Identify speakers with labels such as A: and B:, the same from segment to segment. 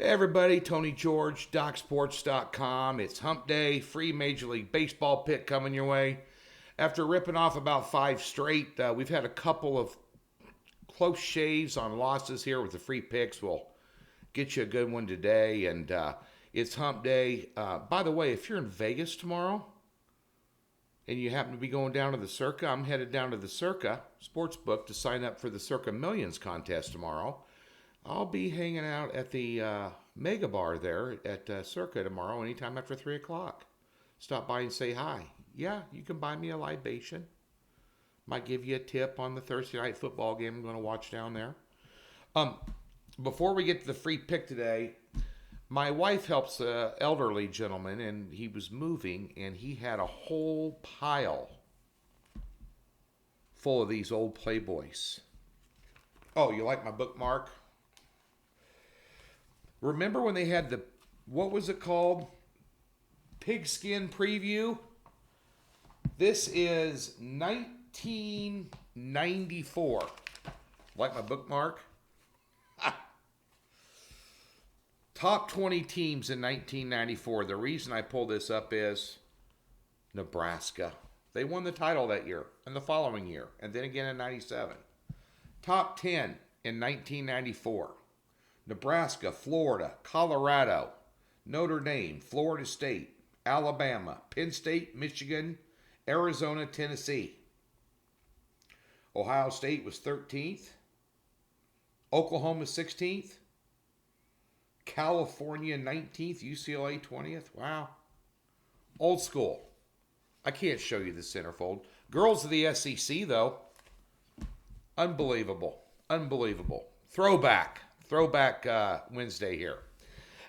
A: Hey everybody, Tony George, DocSports.com. It's Hump Day, free Major League Baseball pick coming your way. After ripping off about 5 straight, we've had a couple of close shaves on losses here with the free picks. We'll get you a good one today, and it's Hump Day. By the way, if you're in Vegas tomorrow and you happen to be going down to the Circa, I'm headed down to the Circa Sportsbook to sign up for the Circa Millions contest tomorrow. I'll be hanging out at the Mega Bar there at Circa tomorrow anytime after 3 o'clock. Stop by and say hi. Yeah, you can buy me a libation. Might give you a tip on the Thursday night football game I'm going to watch down there. Before we get to the free pick today, my wife helps an elderly gentleman, and he was moving, and he had a whole pile full of these old Playboys. Oh, you like my bookmark? Remember when they had the, what was it called? Pigskin Preview? This is 1994. Like my bookmark? Top 20 teams in 1994. The reason I pull this up is Nebraska. They won the title that year and the following year, and then again in 97. Top 10 in 1994. Nebraska, Florida, Colorado, Notre Dame, Florida State, Alabama, Penn State, Michigan, Arizona, Tennessee. Ohio State was 13th. Oklahoma 16th. California 19th. UCLA 20th. Wow. Old school. I can't show you the centerfold. Girls of the SEC, though. Unbelievable. Unbelievable. Throwback Wednesday here.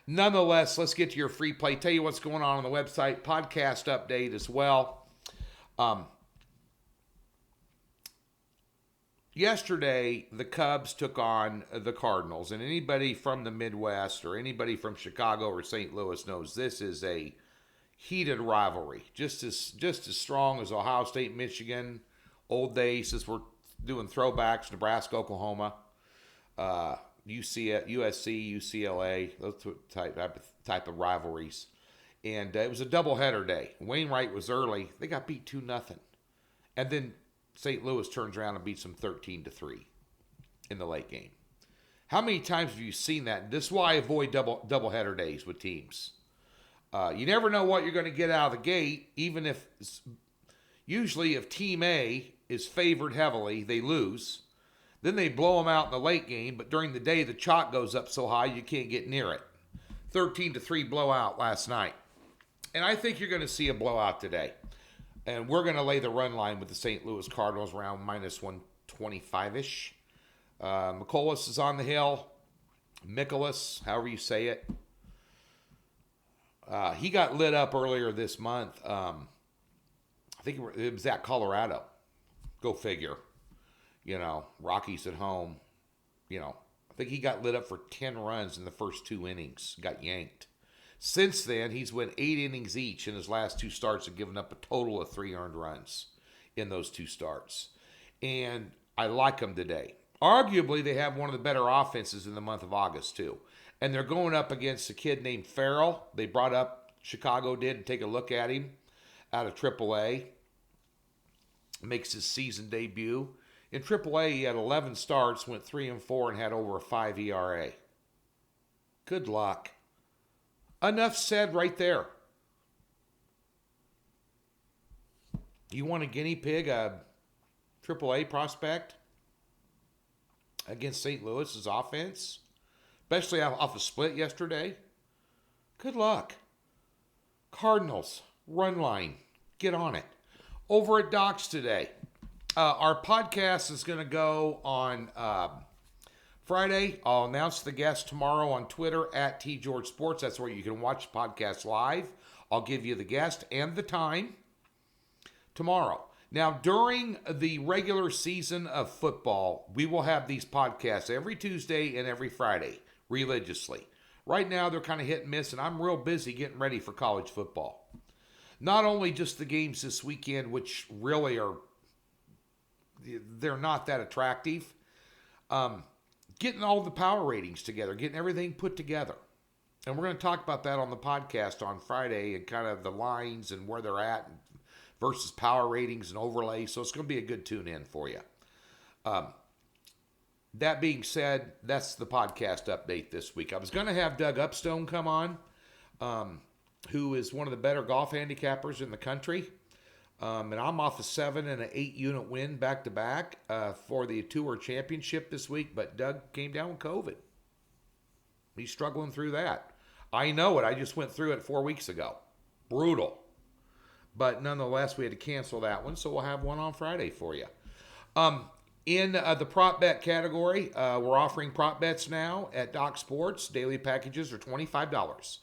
A: Nonetheless, let's get to your free play. Tell you what's going on the website. Podcast update as well. Yesterday, the Cubs took on the Cardinals, and anybody from the Midwest or anybody from Chicago or St. Louis knows this is a heated rivalry, just as strong as Ohio State, Michigan, old days as we're doing throwbacks, Nebraska, Oklahoma, USC, UCLA, those type of rivalries. And it was a doubleheader day. Wainwright was early. They got beat 2-0. And then St. Louis turns around and beats them 13-3 in the late game. How many times have you seen that? This is why I avoid doubleheader days with teams. You never know what you're going to get out of the gate, even if, usually if Team A is favored heavily, they lose. Then they blow them out in the late game, but during the day, the chalk goes up so high you can't get near it. 13-3 blowout last night. And I think you're going to see a blowout today. And we're going to lay the run line with the St. Louis Cardinals around minus 125-ish. McCullough is on the hill. Mikolas, however you say it. He got lit up earlier this month. I think it was at Colorado. Go figure. Rockies at home. I think he got lit up for 10 runs in the first 2 innings. Got yanked. Since then, he's went 8 innings each in his last 2 starts and given up a total of 3 earned runs in those 2 starts. And I like him today. Arguably, they have one of the better offenses in the month of August, too. And they're going up against a kid named Farrell. They brought up, Chicago did, to take a look at him out of AAA. Makes his season debut. In AAA, he had 11 starts, went 3-4, and had over a 5 ERA. Good luck. Enough said right there. You want a guinea pig, a AAA prospect against St. Louis's offense, especially off a split yesterday? Good luck. Cardinals, run line. Get on it. Over at Docs today. Our podcast is going to go on Friday. I'll announce the guest tomorrow on Twitter at TGeorgeSports. That's where you can watch the podcast live. I'll give you the guest and the time tomorrow. Now, during the regular season of football, we will have these podcasts every Tuesday and every Friday religiously. Right now, they're kind of hit and miss, and I'm real busy getting ready for college football. Not only just the games this weekend, which really they're not that attractive. Getting all the power ratings together, getting everything put together. And we're going to talk about that on the podcast on Friday and kind of the lines and where they're at versus power ratings and overlay. So it's going to be a good tune in for you. That being said, that's the podcast update this week. I was going to have Doug Upstone come on, who is one of the better golf handicappers in the country. And I'm off a 7 and an 8 unit win back to back for the Tour Championship this week. But Doug came down with COVID. He's struggling through that. I know it. I just went through it 4 weeks ago. Brutal. But nonetheless, we had to cancel that one. So we'll have one on Friday for you. In the prop bet category, we're offering prop bets now at Doc Sports. Daily packages are $25.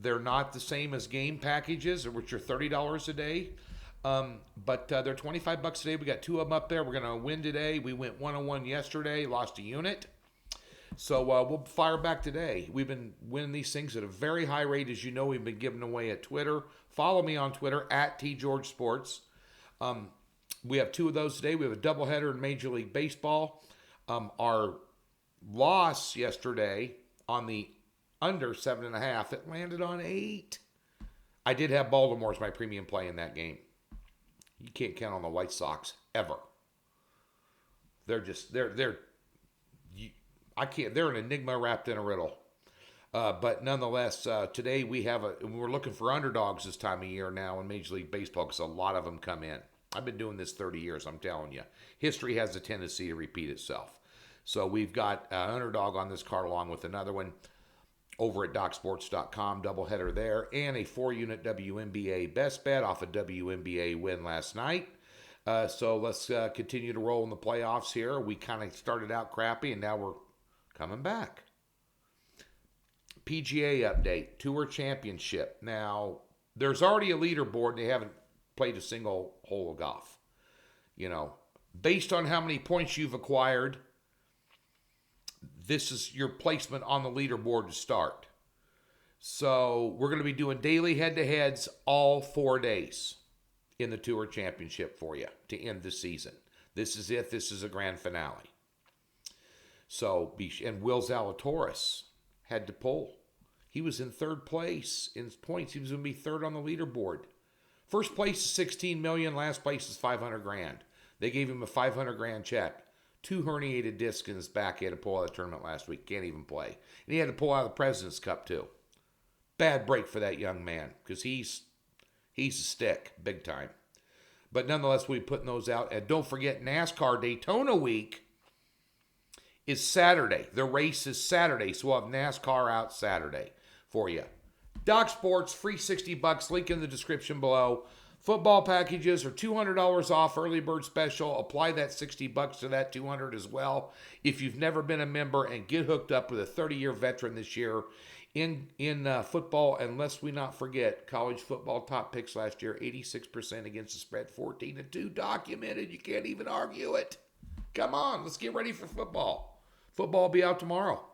A: They're not the same as game packages, which are $30 a day. But they're $25 a day. We got 2 of them up there. We're going to win today. We went 1-1 yesterday, lost a unit. So we'll fire back today. We've been winning these things at a very high rate. As you know, we've been giving away at Twitter. Follow me on Twitter, at TGeorgeSports. We have 2 of those today. We have a doubleheader in Major League Baseball. Our loss yesterday on the under 7.5, it landed on 8. I did have Baltimore as my premium play in that game. You can't count on the White Sox ever. They're an enigma wrapped in a riddle. But nonetheless, today we're looking for underdogs this time of year now in Major League Baseball because a lot of them come in. I've been doing this 30 years, I'm telling you. History has a tendency to repeat itself. So we've got an underdog on this card along with another one over at DocSports.com, doubleheader there, and a 4-unit WNBA best bet off a WNBA win last night. So let's continue to roll in the playoffs here. We kind of started out crappy, and now we're coming back. PGA update, Tour Championship. Now, there's already a leaderboard, and they haven't played a single hole of golf. You know, based on how many points you've acquired, this is your placement on the leaderboard to start. So we're going to be doing daily head-to-heads all 4 days in the Tour Championship for you to end the season. This is it. This is a grand finale. So, and Will Zalatoris had to pull. He was in 3rd place in points. He was going to be 3rd on the leaderboard. First place is $16 million. Last place is $500,000. They gave him a $500,000 check. 2 herniated discs in his back. He had to pull out of the tournament last week. Can't even play. And he had to pull out of the President's Cup too. Bad break for that young man because he's a stick big time. But nonetheless, we'll be putting those out. And don't forget, NASCAR Daytona week is Saturday. The race is Saturday, so we'll have NASCAR out Saturday for you. Doc Sports, free $60. Link in the description below. Football packages are $200 off, early bird special. Apply that $60 to that $200 as well. If you've never been a member, and get hooked up with a 30-year veteran this year in football. And lest we not forget, college football top picks last year, 86% against the spread, 14-2, documented. You can't even argue it. Come on, let's get ready for football. Football will be out tomorrow.